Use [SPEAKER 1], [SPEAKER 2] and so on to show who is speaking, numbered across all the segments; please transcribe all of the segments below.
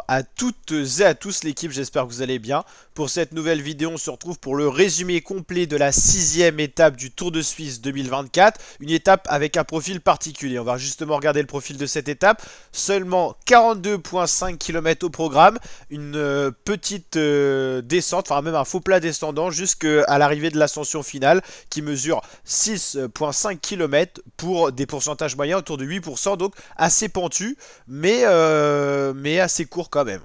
[SPEAKER 1] à toutes et à tous l'équipe, j'espère que vous allez bien. Pour cette nouvelle vidéo, on se retrouve pour le résumé complet de la 6e étape du Tour de Suisse 2024. Une étape avec un profil particulier. On va justement regarder le profil de cette étape. Seulement 42,5 km au programme. Une petite descente, enfin même un faux plat descendant jusqu'à l'arrivée de l'ascension finale qui mesure 6,5 km pour des pourcentages moyens autour de 8%. Donc assez pentu, mais assez court quand même.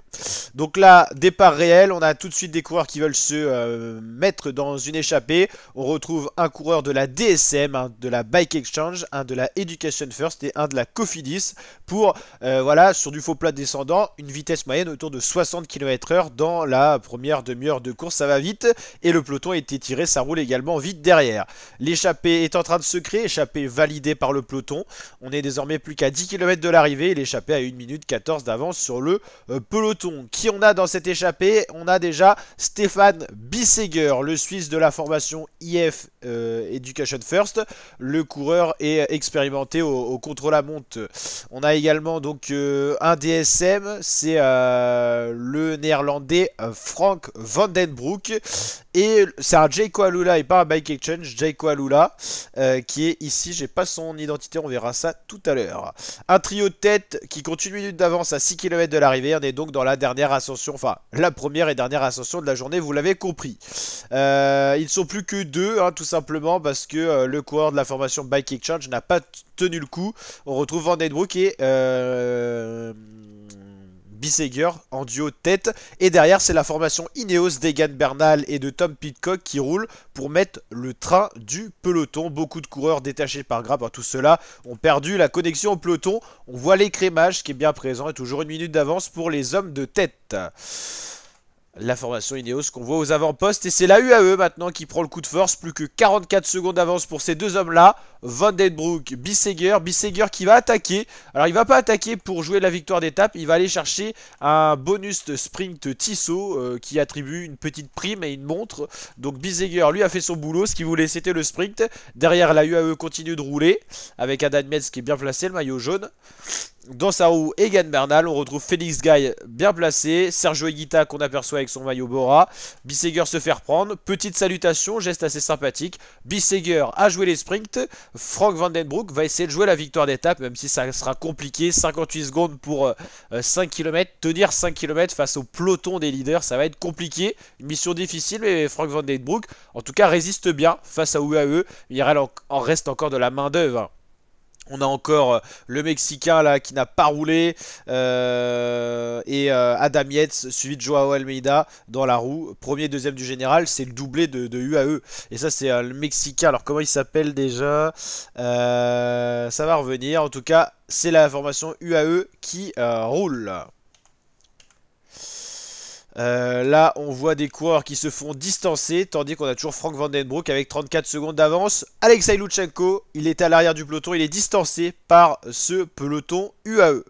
[SPEAKER 1] Donc là, départ réel, on a tout de suite des coureurs qui veulent se mettre dans une échappée. On retrouve un coureur de la DSM, un de la Bike Exchange, un de la Education First et un de la Cofidis pour, voilà, sur du faux plat descendant, une vitesse moyenne autour de 60 km/h dans la première demi-heure de course, ça va vite. Et le peloton a été tiré, ça roule également vite derrière. L'échappée est en train de se créer, échappée validée par le peloton. On est désormais plus qu'à 10 km de l'arrivée et l'échappée a 1 minute 14 d'avance sur le peloton. Qui on a dans cette échappée? On a déjà Stéphane Bissegger, le Suisse de la formation IF Education First. Le coureur est expérimenté au contre-la-montre. On a également donc un DSM, c'est le néerlandais Frank van den Broek. Et c'est un Jayco Alula et pas un Bike Exchange, Jayco Alula, qui est ici. J'ai pas son identité, on verra ça tout à l'heure. Un trio de tête qui compte 1 minute d'avance à 6 km de l'arrivée. On est donc dans la dernière ascension, enfin la première et dernière ascension de la journée, vous l'avez compris. Ils ne sont plus que deux, hein, tout simplement parce que le coureur de la formation Bike Exchange n'a pas tenu le coup. On retrouve Van den Broek et Bissegger en duo de tête. Et derrière, c'est la formation Ineos d'Egan Bernal et de Tom Pidcock qui roule pour mettre le train du peloton. Beaucoup de coureurs détachés par grappe. Tout cela ont perdu la connexion au peloton. On voit l'écrémage qui est bien présent et toujours 1 minute d'avance pour les hommes de tête. La formation Ineos qu'on voit aux avant-postes. Et c'est la UAE maintenant qui prend le coup de force. Plus que 44 secondes d'avance pour ces deux hommes-là. Van den Broek, Bissegger. Bissegger qui va attaquer. Alors il va pas attaquer pour jouer la victoire d'étape. Il va aller chercher un bonus de sprint Tissot qui attribue une petite prime et une montre. Donc Bissegger lui a fait son boulot. Ce qu'il voulait c'était le sprint. Derrière la UAE continue de rouler. Avec Adam Metz qui est bien placé, le maillot jaune. Dans sa roue, Egan Bernal, on retrouve Félix Gall bien placé, Sergio Higuita qu'on aperçoit avec son maillot Bora, Bissegger se faire prendre, petite salutation, geste assez sympathique, Bissegger a joué les sprints, Frank van den Broek va essayer de jouer la victoire d'étape, même si ça sera compliqué, 58 secondes pour 5 km, tenir 5 km face au peloton des leaders, ça va être compliqué, une mission difficile, mais Frank van den Broek en tout cas résiste bien face à UAE, il en reste encore de la main d'œuvre. On a encore le Mexicain là qui n'a pas roulé et Adam Yates suivi de Joao Almeida dans la roue. Premier, deuxième du général, c'est le doublé de UAE. Et ça c'est le Mexicain. Alors comment il s'appelle déjà ça va revenir. En tout cas, c'est la formation UAE qui roule. Là, on voit des coureurs qui se font distancer, tandis qu'on a toujours Frank van den Broek avec 34 secondes d'avance. Alexei Lutsenko, il est à l'arrière du peloton, il est distancé par ce peloton UAE.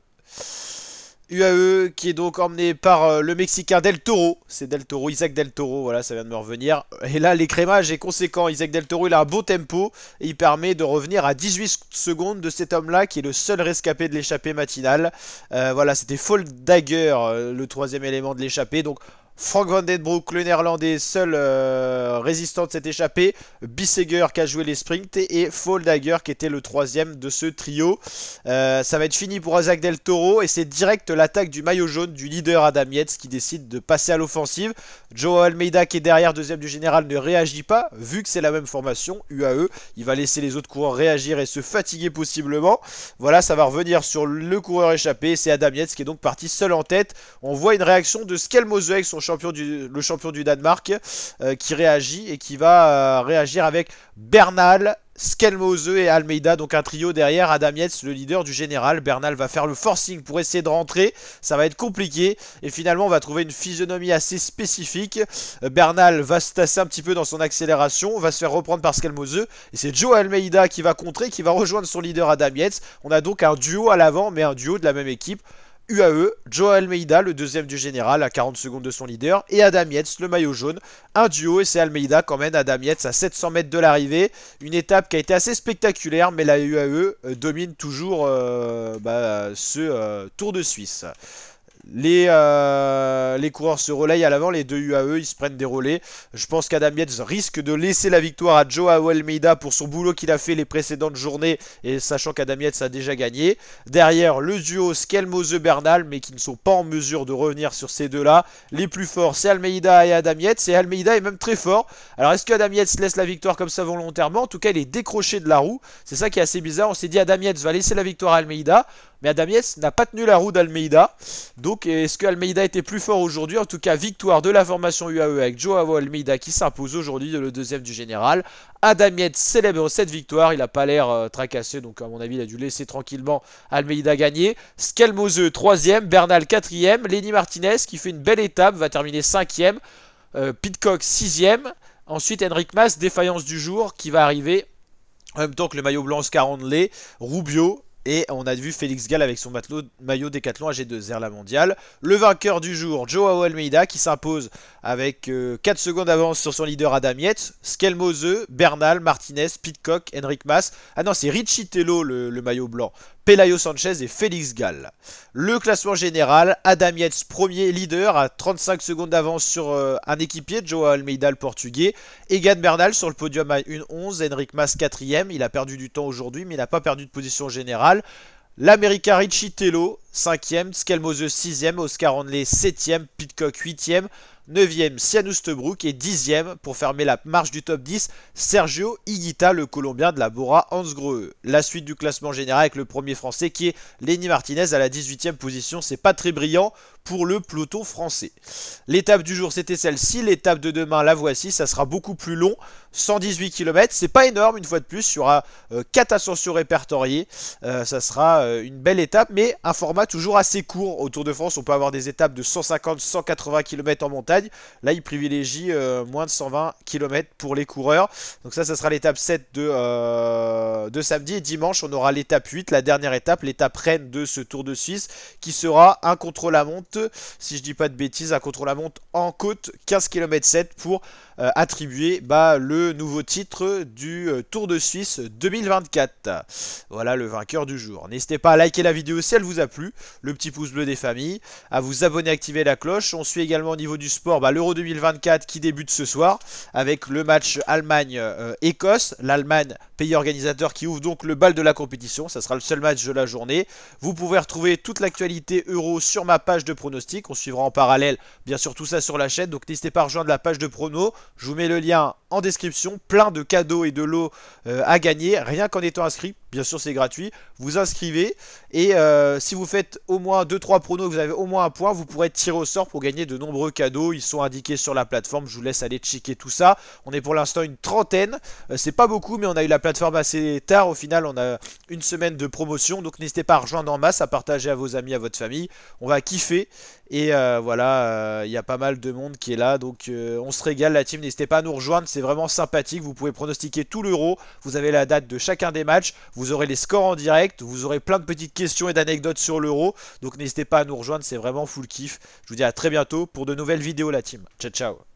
[SPEAKER 1] UAE qui est donc emmené par le Mexicain Del Toro. C'est Del Toro, Isaac Del Toro, voilà, ça vient de me revenir. Et là, l'écrémage est conséquent. Isaac Del Toro, il a un bon tempo et il permet de revenir à 18 secondes de cet homme-là qui est le seul rescapé de l'échappée matinale. Voilà, c'était Fall Dagger, le troisième élément de l'échappée. Donc, Frank van den Broek, le néerlandais, seul résistant de cette échappée. Bissegger qui a joué les sprints et Fall Dagger qui était le troisième de ce trio. Ça va être fini pour Isaac Del Toro et c'est direct l'attaque du maillot jaune du leader Adam Yates qui décide de passer à l'offensive. Joao Almeida qui est derrière, deuxième du général, ne réagit pas vu que c'est la même formation UAE. Il va laisser les autres coureurs réagir et se fatiguer possiblement. Voilà, ça va revenir sur le coureur échappé. C'est Adam Yates qui est donc parti seul en tête. On voit une réaction de Skelmose avec son le champion du Danemark qui réagit et qui va réagir avec Bernal, Skelmose et Almeida, donc un trio derrière Adam Yates, le leader du général. Bernal va faire le forcing pour essayer de rentrer, ça va être compliqué et finalement on va trouver une physionomie assez spécifique. Bernal va se tasser un petit peu dans son accélération, va se faire reprendre par Skelmose et c'est Joao Almeida qui va contrer, qui va rejoindre son leader Adam Yates. On a donc un duo à l'avant mais un duo de la même équipe. UAE, Joao Almeida, le deuxième du général à 40 secondes de son leader, et Adam Yates, le maillot jaune. Un duo et c'est Almeida quand même, Adam Yates à 700 mètres de l'arrivée. Une étape qui a été assez spectaculaire, mais la UAE domine toujours ce Tour de Suisse. Les coureurs se relayent à l'avant, les deux UAE, ils se prennent des relais. Je pense qu'Adam Yates risque de laisser la victoire à Joao Almeida pour son boulot qu'il a fait les précédentes journées, et sachant qu'Adam Yates a déjà gagné. Derrière, le duo Skelmose-Bernal, mais qui ne sont pas en mesure de revenir sur ces deux-là. Les plus forts, c'est Almeida et Adam Yates, et Almeida est même très fort. Alors, est-ce qu'Adam Yates laisse la victoire comme ça volontairement? En tout cas, il est décroché de la roue. C'est ça qui est assez bizarre. On s'est dit Adam Yates va laisser la victoire à Almeida, mais Adam Yates n'a pas tenu la roue d'Almeida. Donc est-ce que Almeida était plus fort aujourd'hui? En tout cas, victoire de la formation UAE avec Joao Almeida qui s'impose aujourd'hui, le deuxième du général. Adam Yates célèbre cette victoire, il n'a pas l'air tracassé, donc à mon avis il a dû laisser tranquillement Almeida gagner. Skelmose troisième, Bernal quatrième, Lenny Martinez qui fait une belle étape, va terminer cinquième, Pidcock sixième. Ensuite Enric Mas, défaillance du jour, qui va arriver en même temps que le maillot blanc Oscar Hindley, Rubio. Et on a vu Félix Gall avec son maillot Décathlon AG2R la mondiale. Le vainqueur du jour, Joao Almeida, qui s'impose avec 4 secondes d'avance sur son leader Adam Yates. Skelmose, Bernal, Martinez, Pidcock, Enric Mas. Ah non, c'est Richie Tello le maillot blanc. Pelayo Sanchez et Félix Gall. Le classement général, Adam Yates premier leader à 35 secondes d'avance sur un équipier, Joao Almeida le portugais. Egan Bernal sur le podium à 1,11, Enric Mas quatrième. Il a perdu du temps aujourd'hui mais il n'a pas perdu de position générale. L'Américain Richie Tello 5e, Skelmose 6e, Oscar Hindley 7e, Pidcock 8e. 9e, Sianous Tebrouk et 10e pour fermer la marche du top 10, Sergio Higuita, le Colombien de la Bora Hansgrohe. La suite du classement général avec le premier français qui est Lenny Martinez à la 18e position. C'est pas très brillant pour le peloton français. L'étape du jour c'était celle-ci, l'étape de demain la voici, ça sera beaucoup plus long, 118 km, c'est pas énorme une fois de plus, il y aura 4 ascensions répertoriées, ça sera une belle étape mais un format toujours assez court. Au Tour de France on peut avoir des étapes de 150-180 km en montagne, là il privilégie moins de 120 km pour les coureurs. Donc ça sera l'étape 7 de samedi, et dimanche on aura l'étape 8, la dernière étape, l'étape reine de ce Tour de Suisse qui sera un contre-la-montre, si je dis pas de bêtises, un contre-la-montre en côte 15 km 7 pour attribuer le nouveau titre du Tour de Suisse 2024. Voilà le vainqueur du jour. N'hésitez pas à liker la vidéo si elle vous a plu, le petit pouce bleu des familles, à vous abonner, activer la cloche. On suit également au niveau du sport l'Euro 2024 qui débute ce soir avec le match Allemagne-Écosse. L'Allemagne, pays organisateur, qui ouvre donc le bal de la compétition. Ça sera le seul match de la journée. Vous pouvez retrouver toute l'actualité Euro sur ma page de pronostic. On suivra en parallèle bien sûr tout ça sur la chaîne. Donc n'hésitez pas à rejoindre la page de prono. Je vous mets le lien en description, plein de cadeaux et de lots à gagner, rien qu'en étant inscrit. Bien sûr c'est gratuit, vous inscrivez et si vous faites au moins 2-3 pronos, vous avez au moins un point, vous pourrez tirer au sort pour gagner de nombreux cadeaux. Ils sont indiqués sur la plateforme, je vous laisse aller checker tout ça. On est pour l'instant une trentaine, c'est pas beaucoup mais on a eu la plateforme assez tard. Au final on a une semaine de promotion, donc n'hésitez pas à rejoindre en masse, à partager à vos amis, à votre famille. On va kiffer et voilà, il y a pas mal de monde qui est là, donc on se régale la team. N'hésitez pas à nous rejoindre, c'est vraiment sympathique. Vous pouvez pronostiquer tout l'Euro, vous avez la date de chacun des matchs, vous aurez les scores en direct, vous aurez plein de petites questions et d'anecdotes sur l'Euro. Donc n'hésitez pas à nous rejoindre, c'est vraiment full kiff. Je vous dis à très bientôt pour de nouvelles vidéos la team. Ciao ciao.